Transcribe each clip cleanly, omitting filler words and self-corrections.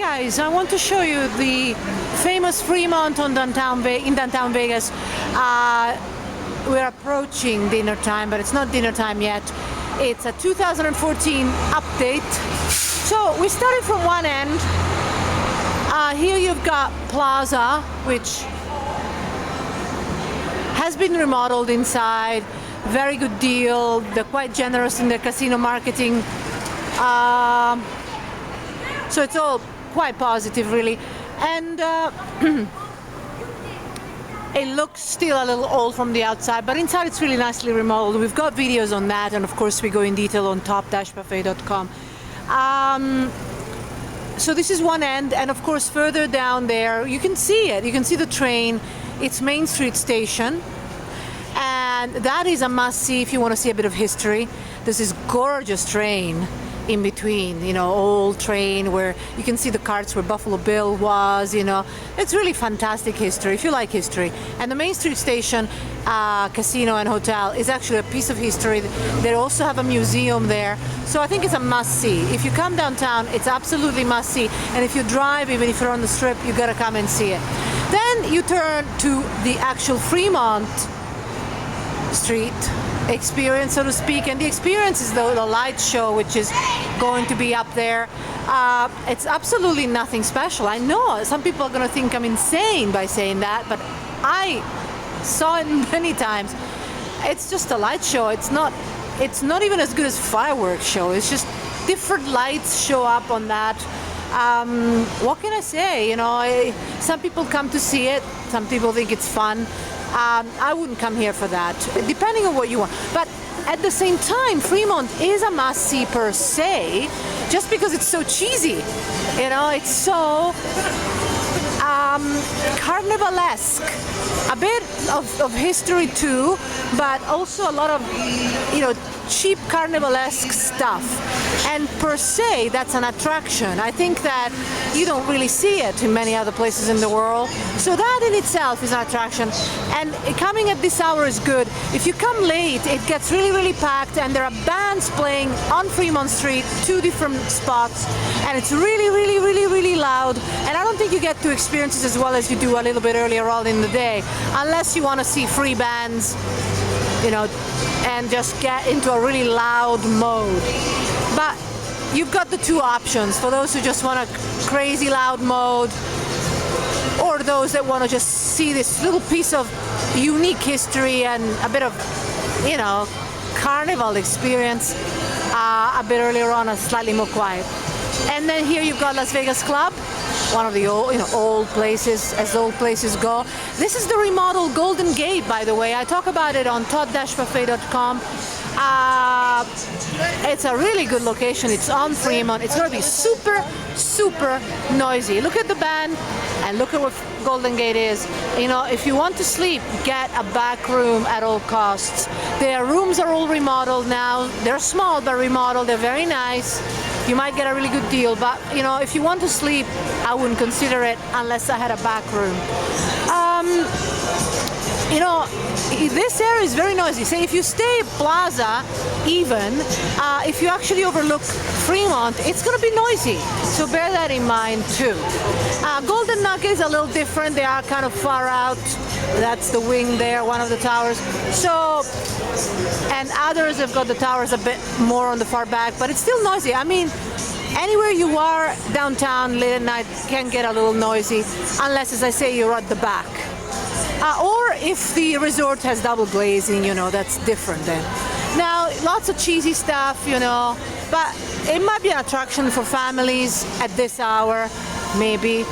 guys, I want to show you the famous Fremont in downtown Vegas. We're approaching dinner time, but it's not dinner time yet. It's a 2014 update. So we started from one end. Here you've got Plaza, which has been remodeled inside. Very good deal. They're quite generous in their casino marketing. So it's all quite positive, really. And it looks still a little old from the outside, but inside it's really nicely remodeled. We've got videos on that, and of course we go in detail on top-buffet.com. So this is one end, and of course further down there you can see it. You can see the train. It's Main Street Station, and that is a must-see if you want to see a bit of history. There's this gorgeous train in between, you know, old train where you can see the carts where Buffalo Bill was, you know. It's really fantastic history if you like history. And the Main Street Station casino and hotel is actually a piece of history. They also have a museum there. So I think it's a must-see. If you come downtown, it's absolutely must-see. And if you drive, even if you're on the Strip, you gotta come and see it. Then you turn to the actual Fremont Street experience, so to speak, and the experience is the light show, which is going to be up there. It's absolutely nothing special. I know some people are going to think I'm insane by saying that, but I saw it many times. It's just a light show. It's not even as good as fireworks show. It's just different lights show up on that. What can I say? You know, some people come to see it. Some people think it's fun. I wouldn't come here for that, depending on what you want. But at the same time, Fremont is a must-see per se, just because it's so cheesy. You know, it's so carnivalesque. A bit of history too, but also a lot of, you know, cheap carnivalesque stuff. And per se, that's an attraction. I think that you don't really see it in many other places in the world. So that in itself is an attraction. And coming at this hour is good. If you come late, it gets really, really packed, and there are bands playing on Fremont Street, 2 different spots, and it's really, really, really, really loud. And I don't think you get to experience it as well as you do a little bit earlier on in the day, unless you want to see free bands, you know, and just get into a really loud mode. But you've got the two options for those who just want a crazy loud mode, or those that want to just see this little piece of unique history and a bit of, you know, carnival experience a bit earlier on and slightly more quiet. And then here you've got Las Vegas Club, one of the old, you know, old places, as old places go. This is the remodeled Golden Gate, by the way. I talk about it on top-buffet.com. It's a really good location. It's on Fremont. It's going to be super, super noisy. Look at the band and look at what Golden Gate is. You know, if you want to sleep, get a back room at all costs. Their rooms are all remodeled now. They're small but remodeled. They're very nice. You might get a really good deal, but you know, if you want to sleep, I wouldn't consider it unless I had a back room. You know, this area is very noisy. Say if you stay at Plaza, even if you actually overlook Fremont, it's going to be noisy. So bear that in mind too. Golden Nugget is a little different. They are kind of far out. That's the wing there, one of the towers. So, and others have got the towers a bit more on the far back, but it's still noisy. I mean, anywhere you are downtown late at night can get a little noisy, unless, as I say, you're at the back. Or if the resort has double glazing, you know, that's different then. Now, lots of cheesy stuff, you know, but it might be an attraction for families at this hour, maybe.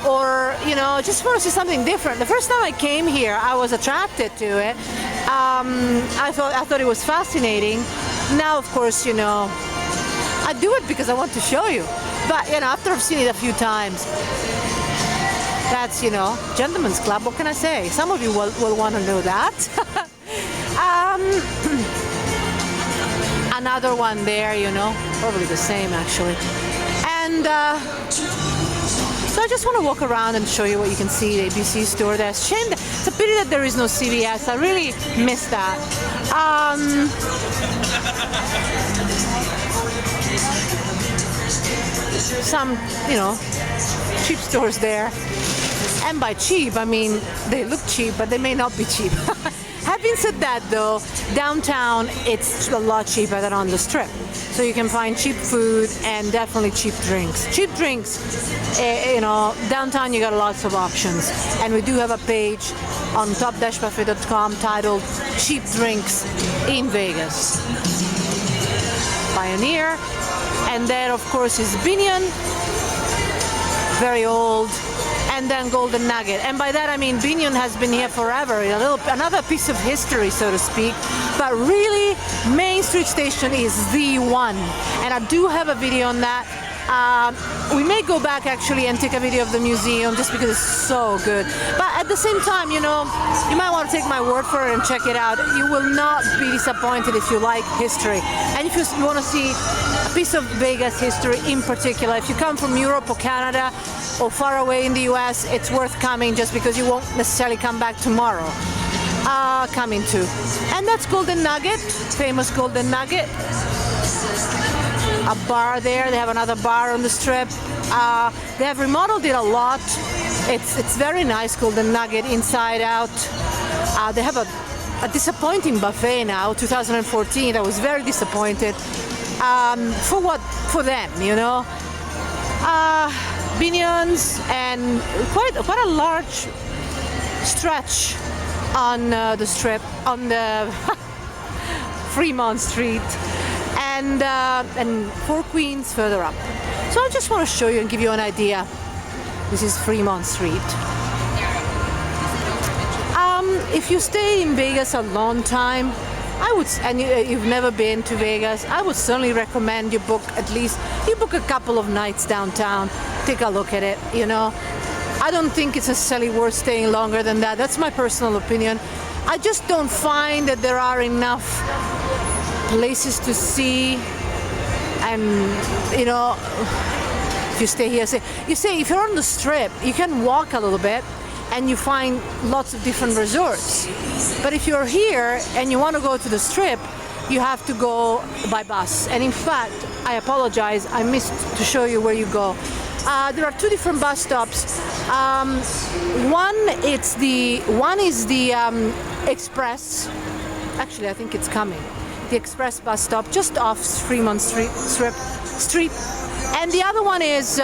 Or, you know, just want to see something different. The first time I came here, I was attracted to it. I thought it was fascinating. Now, of course, you know, I do it because I want to show you. But, you know, after I've seen it a few times, that's, you know, gentlemen's club. What can I say? Some of you will want to know that. Another one there, you know, probably the same actually. And so I just want to walk around and show you what you can see. The ABC store. There's shame. It's a pity that there is no CVS. I really miss that. some, cheap stores there. And by cheap, I mean they look cheap, but they may not be cheap. Having said that, though, downtown it's a lot cheaper than on the Strip. So you can find cheap food and definitely cheap drinks. Cheap drinks, downtown you got lots of options. And we do have a page on top-buffet.com titled Cheap Drinks in Vegas. Pioneer. And then, of course, is Binion. Very old. And then Golden Nugget. And by that I mean Binion has been here forever, another piece of history, so to speak. But really, Main Street Station is the one. And I do have a video on that. We may go back actually and take a video of the museum just because it's so good. But at the same time, you might want to take my word for it and check it out. You will not be disappointed if you like history. And if you want to see a piece of Vegas history in particular, if you come from Europe or Canada or far away in the US, it's worth coming just because you won't necessarily come back tomorrow. Coming to. And that's Golden Nugget, famous Golden Nugget. A bar there. They have another bar on the Strip. They have remodeled it a lot. It's very nice, Golden Nugget, inside out. They have a disappointing buffet now, 2014. I was very disappointed. For them, Binions and quite a large stretch on the Strip, on the Fremont Street. And Four Queens further up. So I just want to show you and give you an idea. This is Fremont Street. If you stay in Vegas a long time, and you've never been to Vegas, I would certainly recommend you book a couple of nights downtown. Take a look at it. I don't think it's necessarily worth staying longer than that. That's my personal opinion. I just don't find that there are enough places to see, and if you stay here, if you're on the Strip, you can walk a little bit and you find lots of different resorts. But if you're here and you want to go to the Strip, you have to go by bus. And in fact, I apologize, I missed to show you where you go. There are two different bus stops. One is the Express. Actually, I think it's coming. The Express bus stop just off Fremont Street. And the other one is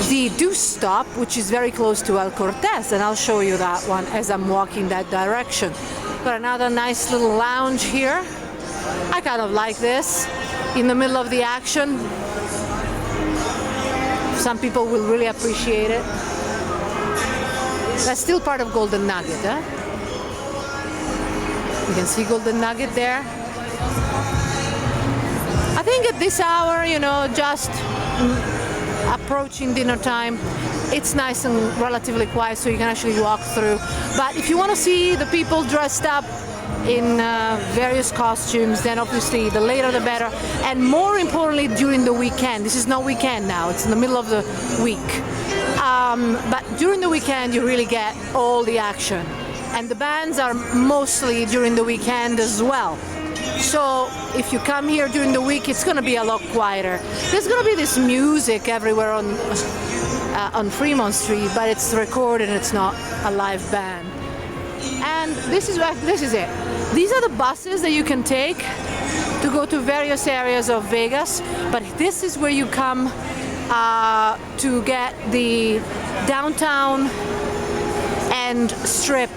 the Deuce stop, which is very close to El Cortez, and I'll show you that one as I'm walking that direction. Got another nice little lounge here. I kind of like this, in the middle of the action. Some people will really appreciate it. That's still part of Golden Nugget, huh? You can see Golden Nugget there. I think at this hour, just approaching dinner time, it's nice and relatively quiet, so you can actually walk through. But if you want to see the people dressed up in various costumes, then obviously the later the better. And more importantly, during the weekend. This is not weekend now, it's in the middle of the week. But during the weekend, you really get all the action. And the bands are mostly during the weekend as well. So if you come here during the week, it's going to be a lot quieter. There's going to be this music everywhere on Fremont Street, but it's recorded, it's not a live band. And this is it. These are the buses that you can take to go to various areas of Vegas, but this is where you come to get the downtown and Strip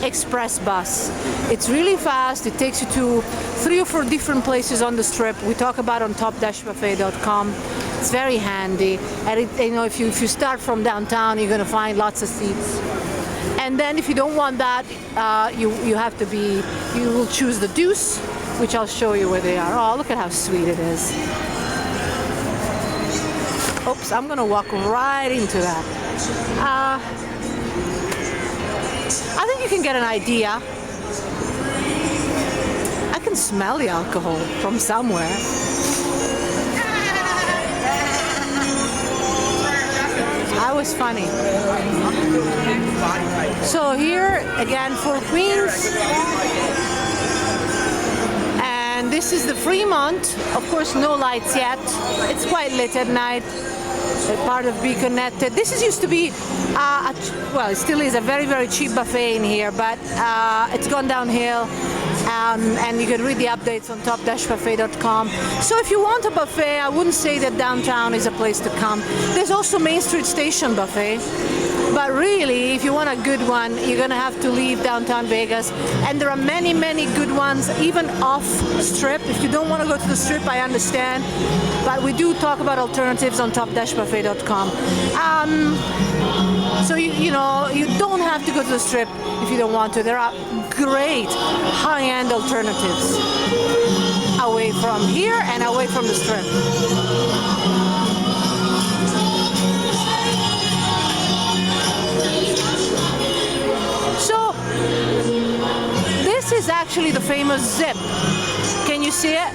Express bus. It's really fast. It takes you to 3 or 4 different places on the Strip. We talk about on top-buffet.com. It's very handy. And if you start from downtown, you're going to find lots of seats. And then if you don't want that, you will choose the Deuce, which I'll show you where they are. Oh, look at how sweet it is. Oops, I'm going to walk right into that. I think you can get an idea. I can smell the alcohol from somewhere. That was funny. So here again, Four Queens, and this is the Fremont. Of course, no lights yet. It's quite lit at night. Part of Be Connected. This is used to be, well, it still is a very, very cheap buffet in here, but it's gone downhill. And you can read the updates on top-buffet.com. So if you want a buffet, I wouldn't say that downtown is a place to come. There's also Main Street Station buffet. But really, if you want a good one, you're going to have to leave downtown Vegas. And there are many, many good ones, even off Strip. If you don't want to go to the Strip, I understand. But we do talk about alternatives on top-buffet.com. So, you know, you don't have to go to the Strip if you don't want to. There are great high-end alternatives away from here and away from the Strip. So, this is actually the famous Zip. Can you see it?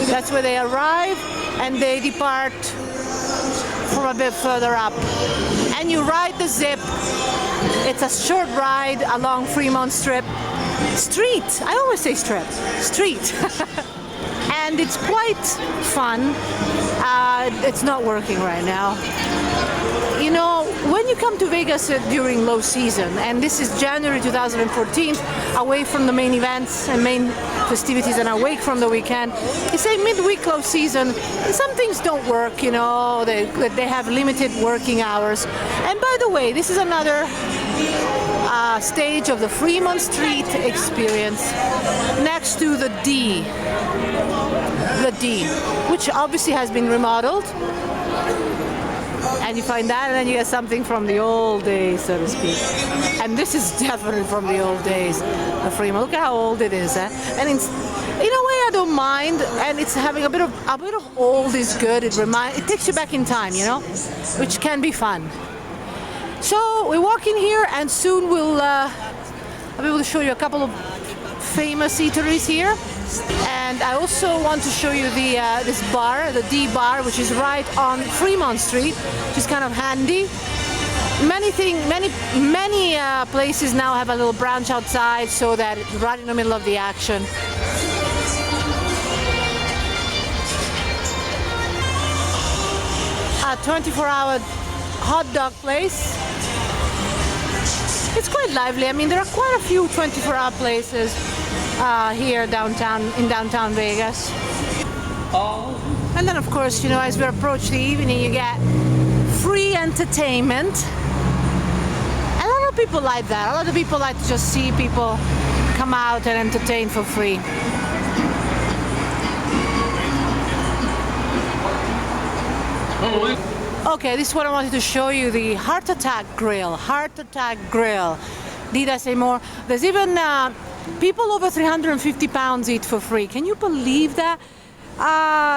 That's where they arrive and they depart from a bit further up. And you ride the Zip. It's a short ride along Fremont Street. I always say Strip. Street. And it's quite fun. It's not working right now. You know, when you come to Vegas during low season, and this is January 2014, away from the main events and main festivities and away from the weekend, you say midweek low season, some things don't work, you know, they have limited working hours. And by the way, this is another stage of the Fremont Street experience next to the D, which obviously has been remodeled. And you find that, and then you get something from the old days, so to speak. And this is definitely from the old days, the Fremont. Look how old it is, eh? And in a way, I don't mind. And it's having a bit of old is good. It takes you back in time, you know, which can be fun. So we walk in here, and soon I'll be able to show you a couple of famous eateries here. And I also want to show you this bar, the D bar, which is right on Fremont Street, which is kind of handy. Many places now have a little branch outside, so that it's right in the middle of the action. A 24-hour hot dog place. It's quite lively. I mean, there are quite a few 24-hour places here in downtown Vegas. And then, of course, you know, as we approach the evening, you get free entertainment. A lot of people like that. A lot of people like to just see people come out and entertain for free. Okay, this is what I wanted to show you, the Heart Attack Grill. Heart Attack Grill. Did I say more? There's even people over 350 pounds eat for free. Can you believe that?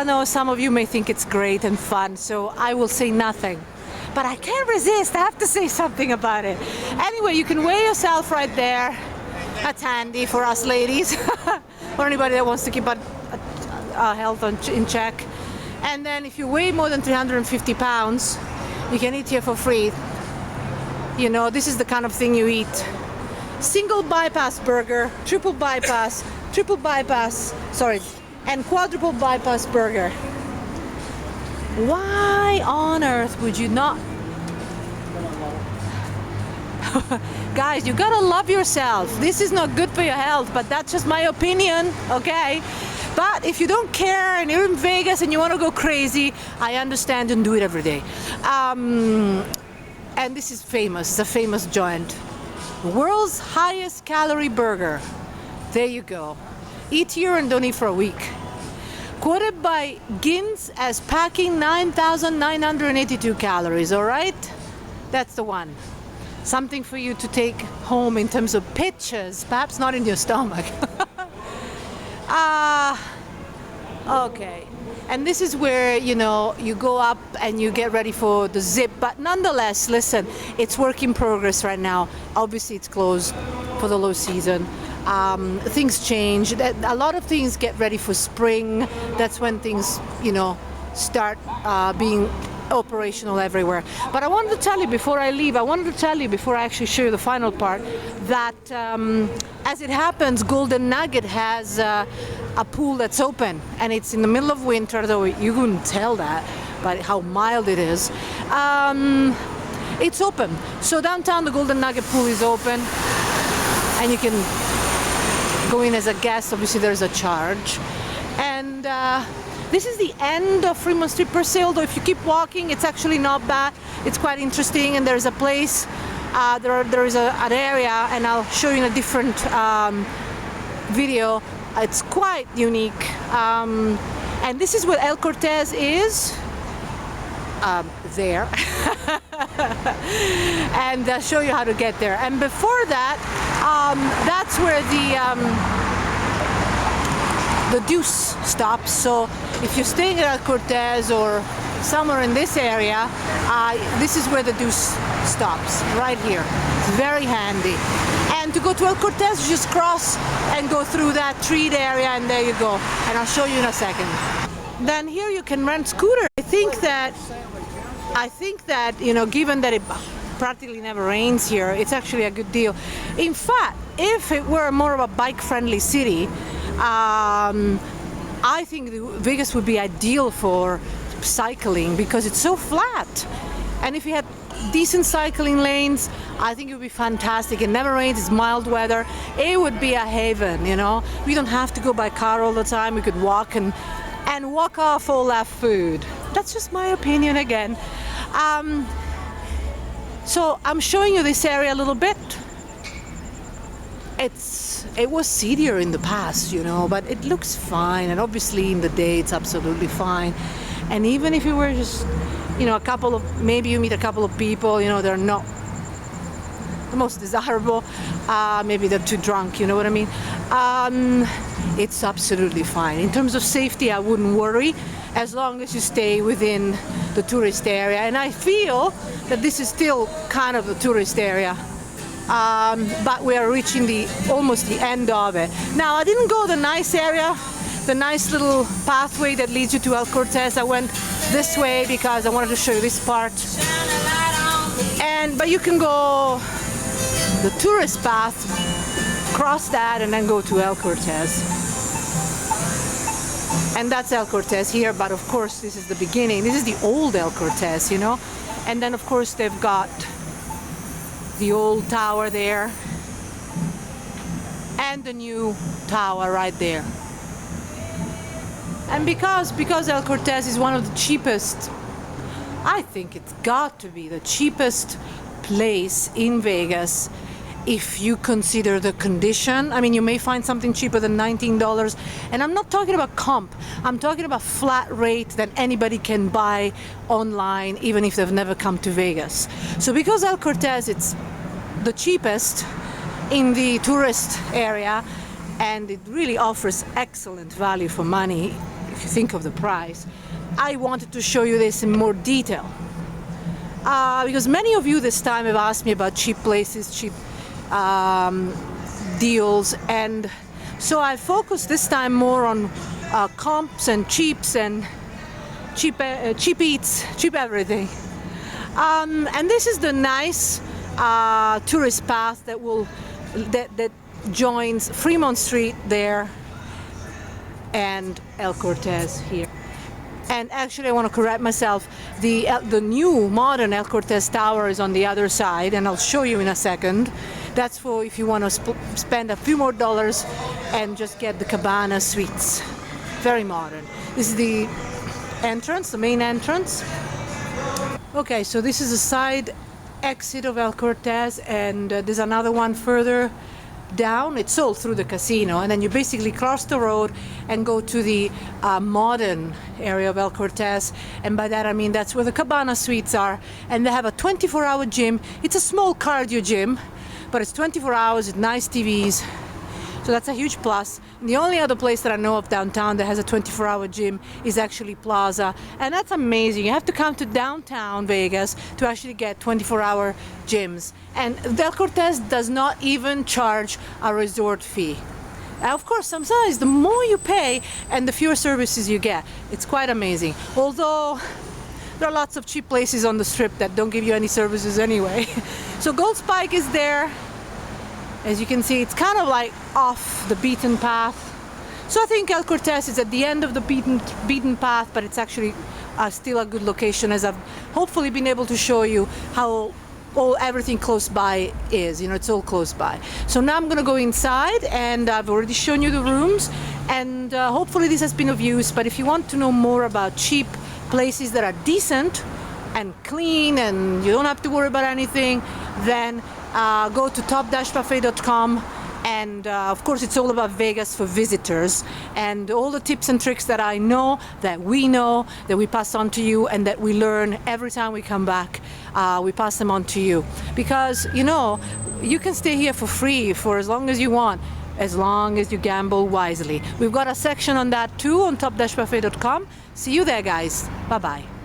No, some of you may think it's great and fun, so I will say nothing. But I can't resist. I have to say something about it. Anyway, you can weigh yourself right there. That's handy for us ladies, or anybody that wants to keep our health in check. And then if you weigh more than 350 pounds, you can eat here for free. You know, this is the kind of thing you eat. Single bypass burger, triple bypass, and quadruple bypass burger. Why on earth would you not? Guys, you gotta love yourself. This is not good for your health, but that's just my opinion, okay? But if you don't care and you're in Vegas and you want to go crazy, I understand and do it every day. And this is famous, it's a famous joint. World's highest calorie burger. There you go. Eat here and don't eat for a week. Quoted by Guinness as packing 9,982 calories, all right? That's the one. Something for you to take home in terms of pictures, perhaps not in your stomach. Okay. And this is where, you know, you go up and you get ready for the Zip. But nonetheless, listen, it's work in progress right now. Obviously, it's closed for the low season. Things change. A lot of things get ready for spring. That's when things, you know, start being operational everywhere. But I wanted to tell you before I leave, before I actually show you the final part, that as it happens, Golden Nugget has a pool that's open, and it's in the middle of winter, though you couldn't tell that by how mild it is. It's open. So downtown the Golden Nugget pool is open, and you can go in as a guest. Obviously there's a charge. And this is the end of Fremont Street per se, although if you keep walking, it's actually not bad. It's quite interesting, and there's a place, there is an area, and I'll show you in a different video. It's quite unique. And this is where El Cortez is. There. And I'll show you how to get there. And before that, that's where the Deuce stops. So if you're staying at El Cortez or somewhere in this area, this is where the Deuce stops, right here. It's very handy. And to go to El Cortez, you just cross and go through that treed area, and there you go. And I'll show you in a second. Then here you can rent scooters. I think that, you know, given that it practically never rains here, it's actually a good deal. In fact, if it were more of a bike-friendly city, I think Vegas would be ideal for cycling because it's so flat. And if you had decent cycling lanes, I think it would be fantastic. It never rains, it's mild weather. It would be a haven, you know. We don't have to go by car all the time. We could walk and walk off all that food. That's just my opinion again. So I'm showing you this area a little bit. It was seedier in the past, you know, but it looks fine, and obviously in the day it's absolutely fine. And even if you were just, you know, maybe you meet a couple of people, you know, they're not the most desirable, maybe they're too drunk, you know what I mean? It's absolutely fine. In terms of safety, I wouldn't worry, as long as you stay within the tourist area. And I feel that this is still kind of the tourist area. But we are reaching almost the end of it. Now, I didn't go the nice area, the nice little pathway that leads you to El Cortez. I went this way because I wanted to show you this part. But you can go the tourist path, cross that, and then go to El Cortez. And that's El Cortez here, but of course this is the beginning. This is the old El Cortez, you know. And then of course they've got the old tower there and the new tower right there. And because El Cortez is one of the cheapest, I think it's got to be the cheapest place in Vegas if you consider the condition. I mean, you may find something cheaper than $19, and I'm not talking about comp. I'm talking about flat rate that anybody can buy online, even if they've never come to Vegas. So because El Cortez, it's the cheapest in the tourist area, and it really offers excellent value for money if you think of the price, I wanted to show you this in more detail. Because many of you this time have asked me about cheap places, cheap deals, and so I focused this time more on comps and cheaps and cheap eats, cheap everything. And this is the nice tourist path that joins Fremont Street there and El Cortez here. And actually, I want to correct myself. The new modern El Cortez Tower is on the other side, and I'll show you in a second. That's for if you want to spend a few more dollars and just get the cabana suites. Very modern. This is the entrance, the main entrance. Okay, so this is a side exit of El Cortez, and there's another one further down. It's all through the casino, and then you basically cross the road and go to the modern area of El Cortez, and by that I mean that's where the cabana suites are, and they have a 24-hour gym. It's a small cardio gym, but it's 24 hours with nice TVs, so that's a huge plus. And the only other place that I know of downtown that has a 24-hour gym is actually Plaza, and that's amazing. You have to come to downtown Vegas to actually get 24-hour gyms, and El Cortez does not even charge a resort fee. Of course, sometimes the more you pay and the fewer services you get. It's quite amazing. Although There are lots of cheap places on the strip that don't give you any services anyway. So Gold Spike is there. As you can see, it's kind of like off the beaten path. So I think El Cortez is at the end of the beaten path, but it's actually still a good location, as I've hopefully been able to show you how everything close by is. You know, it's all close by. So now I'm gonna go inside, and I've already shown you the rooms, and hopefully this has been of use. But if you want to know more about cheap places that are decent and clean and you don't have to worry about anything, then go to top-buffet.com. And of course, it's all about Vegas for visitors, and all the tips and tricks that I know, that we pass on to you, and that we learn every time we come back, we pass them on to you. Because, you know, you can stay here for free for as long as you want, as long as you gamble wisely. We've got a section on that too on top-buffet.com. See you there, guys. Bye-bye.